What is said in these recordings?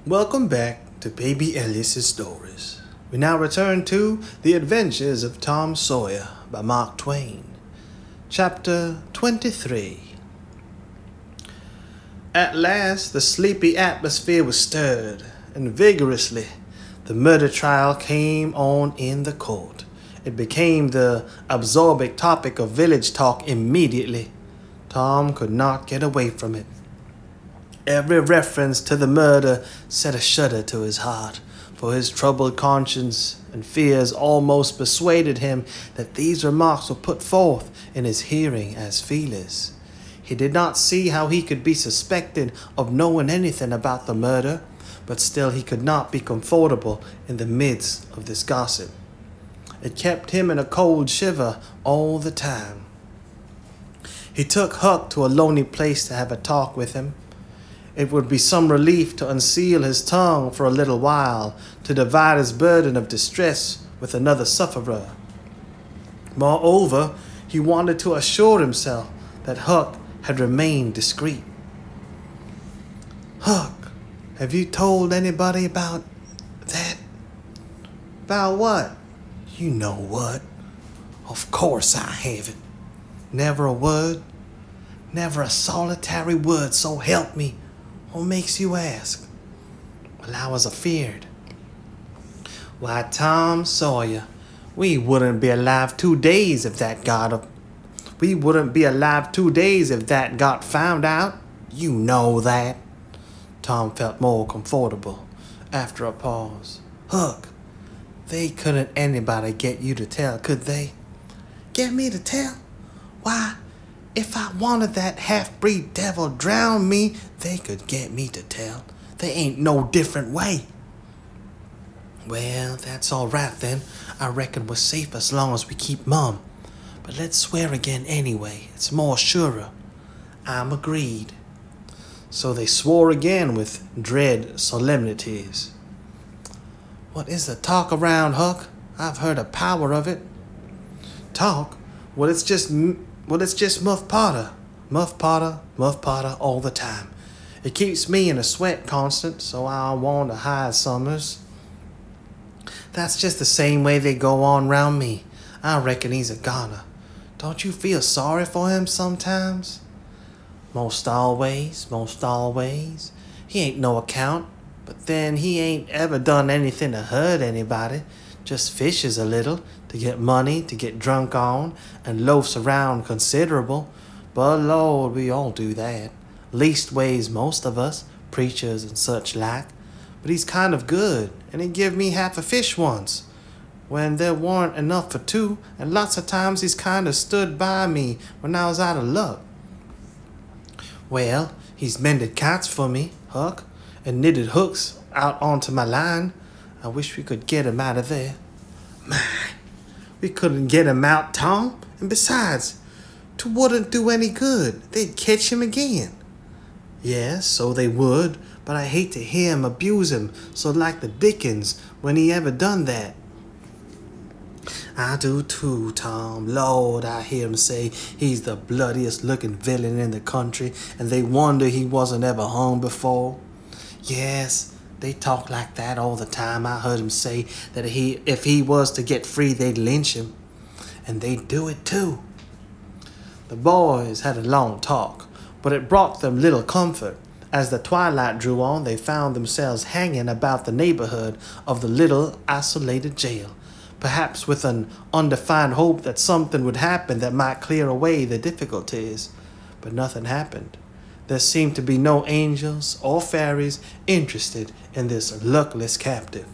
Welcome back to Baby Elias's Stories. We now return to The Adventures of Tom Sawyer by Mark Twain. Chapter 23. At last the sleepy atmosphere was stirred, and vigorously the murder trial came on in the court. It became the absorbing topic of village talk immediately. Tom could not get away from it. Every reference to the murder set a shudder to his heart, for his troubled conscience and fears almost persuaded him that these remarks were put forth in his hearing as feelers. He did not see how he could be suspected of knowing anything about the murder, but still he could not be comfortable in the midst of this gossip. It kept him in a cold shiver all the time. He took Huck to a lonely place to have a talk with him. It would be some relief to unseal his tongue for a little while, to divide his burden of distress with another sufferer. Moreover, he wanted to assure himself that Huck had remained discreet. "Huck, have you told anybody about that?" "About what?" "You know what." "Of course I haven't." "Never a word?" "Never a solitary word, so help me." "What makes you ask?" "Well, I was afeard." "Why, Tom Sawyer, we wouldn't be alive 2 days if that got found out. You know that." Tom felt more comfortable after a pause. "Huck, they couldn't anybody get you to tell, could they?" "Get me to tell? Why, if I wanted that half-breed devil drown me, they could get me to tell. There ain't no different way." "Well, that's all right then. I reckon we're safe as long as we keep mum. But let's swear again anyway. It's more surer." "I'm agreed." So they swore again with dread solemnities. "What is the talk around, Huck? I've heard a power of it." "Talk? Well, it's just Muff Potter. Muff Potter all the time. It keeps me in a sweat constant, so I want to hide summers." "That's just the same way they go on round me. I reckon he's a goner. Don't you feel sorry for him sometimes?" Most always. He ain't no account, but then he ain't ever done anything to hurt anybody. Just fishes a little, to get money, to get drunk on, and loafs around considerable. But Lord, we all do that. Leastways, most of us, preachers and such like. But he's kind of good, and he give me half a fish once, when there weren't enough for two, and lots of times he's kind of stood by me when I was out of luck. Well, he's mended kites for me, Huck, and knitted hooks out onto my line. I wish we could get him out of there." "My, we couldn't get him out, Tom. And besides, 'twouldn't do any good. They'd catch him again." "Yes, so they would, but I hate to hear him abuse him so like the Dickens when he ever done that." "I do too, Tom. Lord, I hear him say he's the bloodiest looking villain in the country, and they wonder he wasn't ever hung before." "Yes, they talk like that all the time. I heard him say that if he was to get free, they'd lynch him. And they'd do it too." The boys had a long talk, but it brought them little comfort. As the twilight drew on, they found themselves hanging about the neighborhood of the little isolated jail, perhaps with an undefined hope that something would happen that might clear away the difficulties. But nothing happened. There seemed to be no angels or fairies interested in this luckless captive.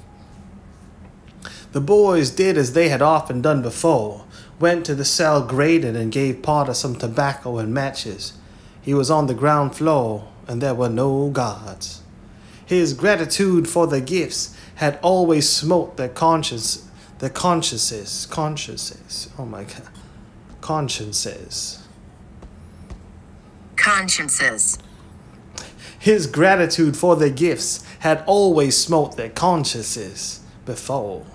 The boys did as they had often done before, went to the cell grating and gave Potter some tobacco and matches. He was on the ground floor, and there were no guards. His gratitude for the gifts had always smote their consciences. His gratitude for the gifts had always smote their consciences before,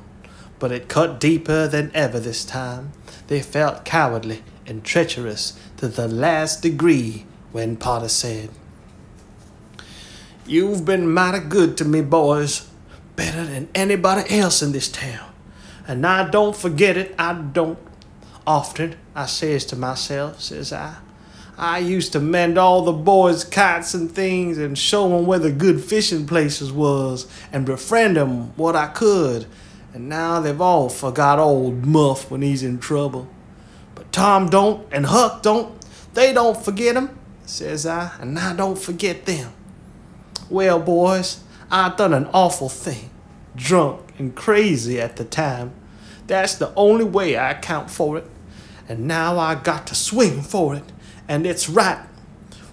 but it cut deeper than ever this time. They felt cowardly and treacherous to the last degree when Potter said, You've been mighty good to me, boys. Better than anybody else in this town. And I don't forget it, I don't. Often, I says to myself, says I used to mend all the boys' kites and things and show them where the good fishing places was and befriend them what I could. And now they've all forgot old Muff when he's in trouble. But Tom don't and Huck don't. They don't forget him, says I, and I don't forget them. Well, boys, I done an awful thing. Drunk and crazy at the time. That's the only way I account for it. And now I got to swing for it. And it's right.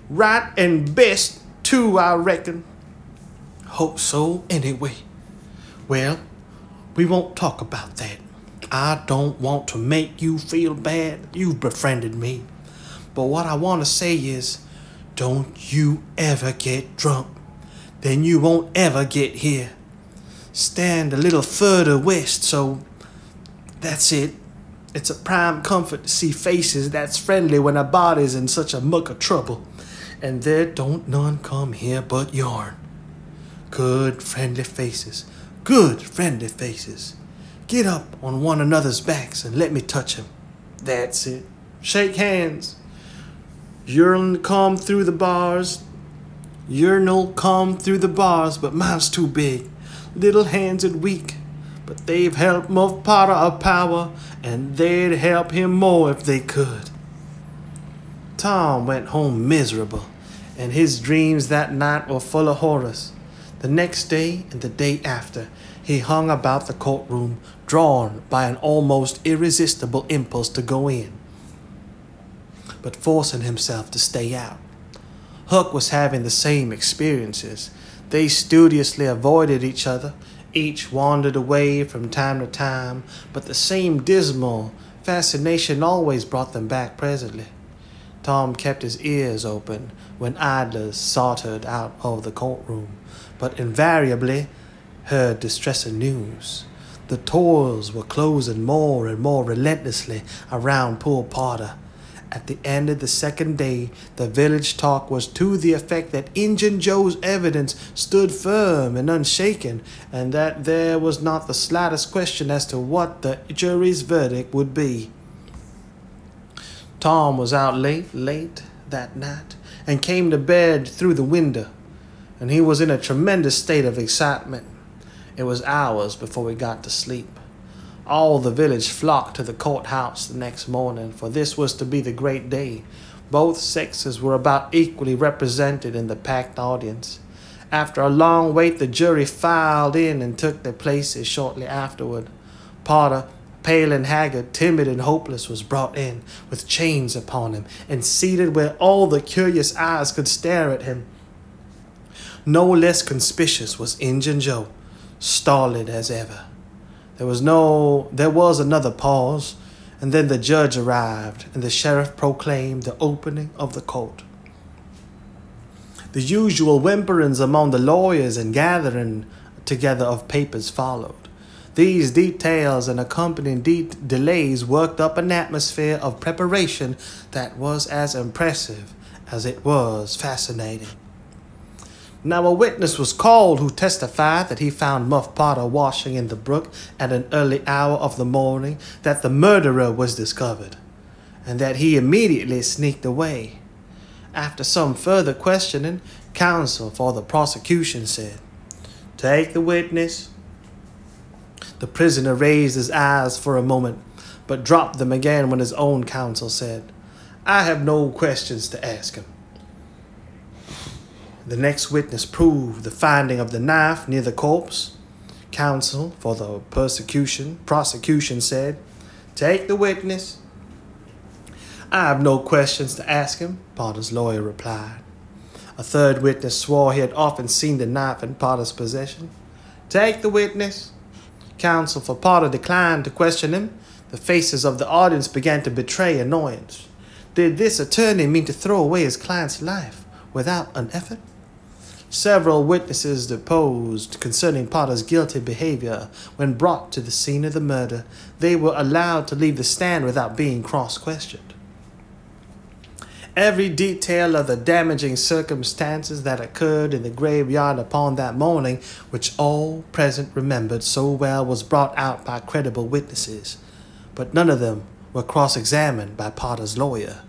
Right and best, too, I reckon. Hope so, anyway. Well, we won't talk about that. I don't want to make you feel bad. You've befriended me. But what I want to say is, don't you ever get drunk. Then you won't ever get here. Stand a little further west, so that's it. It's a prime comfort to see faces that's friendly when a body's in such a muck of trouble. And there don't none come here but yourn. Good friendly faces. Good friendly faces. Get up on one another's backs and let me touch 'em. That's it. Shake hands. Yourn'll come through the bars. Yourn'll come through the bars, but mine's too big. Little hands and weak. But they've helped Muff Potter a power, and they'd help him more if they could. Tom went home miserable, and his dreams that night were full of horrors. The next day and the day after, he hung about the courtroom, drawn by an almost irresistible impulse to go in, but forcing himself to stay out. Huck was having the same experiences. They studiously avoided each other. Each wandered away from time to time, but the same dismal fascination always brought them back presently. Tom kept his ears open when idlers sauntered out of the courtroom, but invariably heard distressing news. The toils were closing more and more relentlessly around poor Potter. At the end of the second day, the village talk was to the effect that Injun Joe's evidence stood firm and unshaken, and that there was not the slightest question as to what the jury's verdict would be. Tom was out late that night, and came to bed through the window, and he was in a tremendous state of excitement. It was hours before he got to sleep. All the village flocked to the courthouse the next morning, for this was to be the great day. Both sexes were about equally represented in the packed audience. After a long wait, the jury filed in and took their places shortly afterward. Potter, pale and haggard, timid and hopeless, was brought in, with chains upon him, and seated where all the curious eyes could stare at him. No less conspicuous was Injun Joe, stolid as ever. There was another pause, and then the judge arrived, and the sheriff proclaimed the opening of the court. The usual whimperings among the lawyers and gathering together of papers followed. These details and accompanying delays worked up an atmosphere of preparation that was as impressive as it was fascinating. Now a witness was called who testified that he found Muff Potter washing in the brook at an early hour of the morning that the murderer was discovered, and that he immediately sneaked away. After some further questioning, counsel for the prosecution said, "Take the witness." The prisoner raised his eyes for a moment, but dropped them again when his own counsel said, "I have no questions to ask him." The next witness proved the finding of the knife near the corpse. Counsel for the prosecution said, "Take the witness." "I have no questions to ask him," Potter's lawyer replied. A third witness swore he had often seen the knife in Potter's possession. "Take the witness." Counsel for Potter declined to question him. The faces of the audience began to betray annoyance. Did this attorney mean to throw away his client's life without an effort? Several witnesses deposed concerning Potter's guilty behavior when brought to the scene of the murder. They were allowed to leave the stand without being cross-questioned. Every detail of the damaging circumstances that occurred in the graveyard upon that morning, which all present remembered so well, was brought out by credible witnesses, but none of them were cross-examined by Potter's lawyer.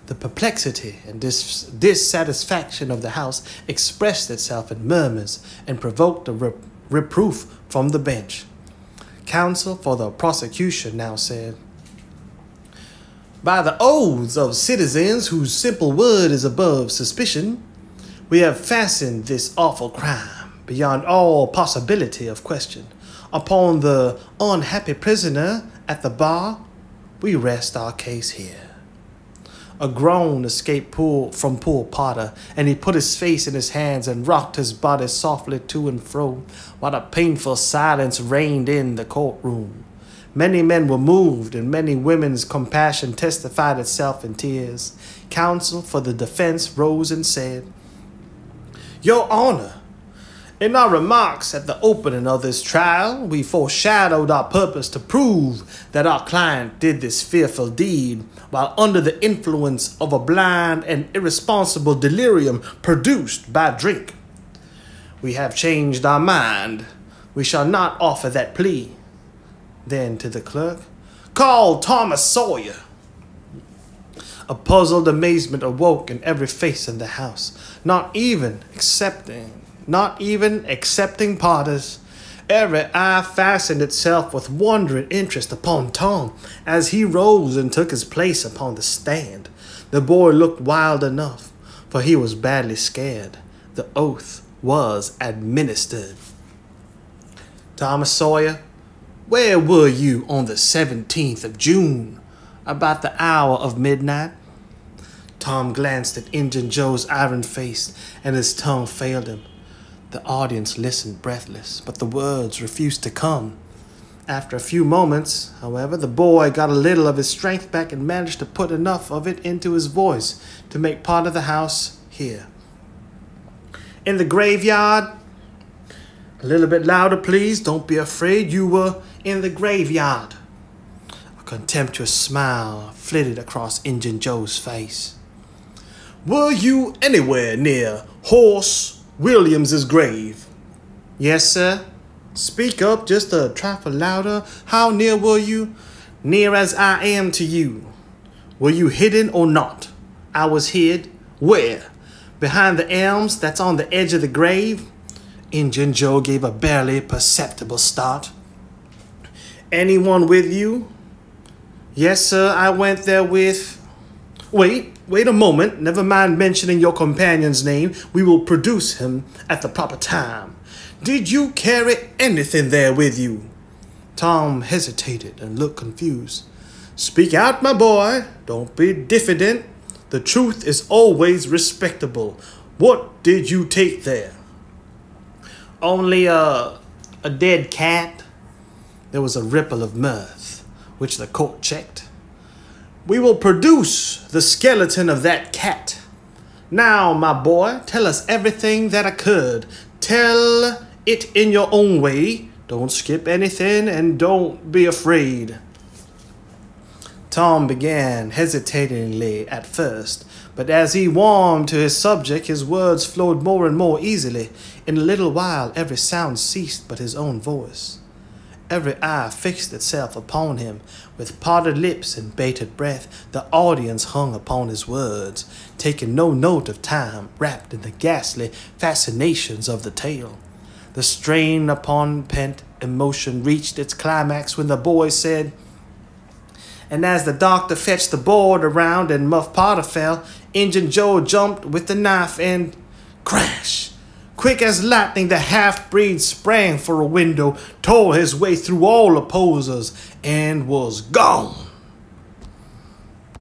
The perplexity and dissatisfaction of the house expressed itself in murmurs and provoked a reproof from the bench. Counsel for the prosecution now said, "By the oaths of citizens whose simple word is above suspicion, we have fastened this awful crime, beyond all possibility of question, upon the unhappy prisoner at the bar. We rest our case here." A groan escaped from poor Potter, and he put his face in his hands and rocked his body softly to and fro, while a painful silence reigned in the courtroom. Many men were moved, and many women's compassion testified itself in tears. Counsel for the defense rose and said, "Your Honor, in our remarks at the opening of this trial, we foreshadowed our purpose to prove that our client did this fearful deed while under the influence of a blind and irresponsible delirium produced by drink. We have changed our mind. We shall not offer that plea." Then to the clerk, "Call Thomas Sawyer." A puzzled amazement awoke in every face in the house, not even excepting Potter's. Every eye fastened itself with wondering interest upon Tom as he rose and took his place upon the stand. The boy looked wild enough, for he was badly scared. The oath was administered. "Thomas Sawyer, where were you on the 17th of June, about the hour of midnight?" Tom glanced at Injun Joe's iron face, and his tongue failed him. The audience listened breathless, but the words refused to come. After a few moments, however, the boy got a little of his strength back and managed to put enough of it into his voice to make part of the house hear. "In the graveyard." "A little bit louder, please. Don't be afraid. You were in the graveyard." A contemptuous smile flitted across Injun Joe's face. "Were you anywhere near Horse Williams's grave?" "Yes, sir." "Speak up just a trifle louder. How near were you?" "Near as I am to you." "Were you hidden or not?" "I was hid." "Where?" "Behind the elms that's on the edge of the grave." Injun Joe gave a barely perceptible start. "Anyone with you?" "Yes, sir. I went there with—" Wait a moment. Never mind mentioning your companion's name. We will produce him at the proper time. Did you carry anything there with you?" Tom hesitated and looked confused. "Speak out, my boy. Don't be diffident. The truth is always respectable. What did you take there?" "Only a dead cat." There was a ripple of mirth, which the court checked. "We will produce the skeleton of that cat. Now, my boy, tell us everything that occurred. Tell it in your own way. Don't skip anything and don't be afraid." Tom began hesitatingly at first, but as he warmed to his subject, his words flowed more and more easily. In a little while, every sound ceased but his own voice. Every eye fixed itself upon him. With parted lips and bated breath, the audience hung upon his words, taking no note of time, wrapped in the ghastly fascinations of the tale. The strain upon pent emotion reached its climax when the boy said, "And as the doctor fetched the board around and Muff Potter fell, Injun Joe jumped with the knife and—" Crash! Quick as lightning, the half-breed sprang for a window, tore his way through all opposers, and was gone.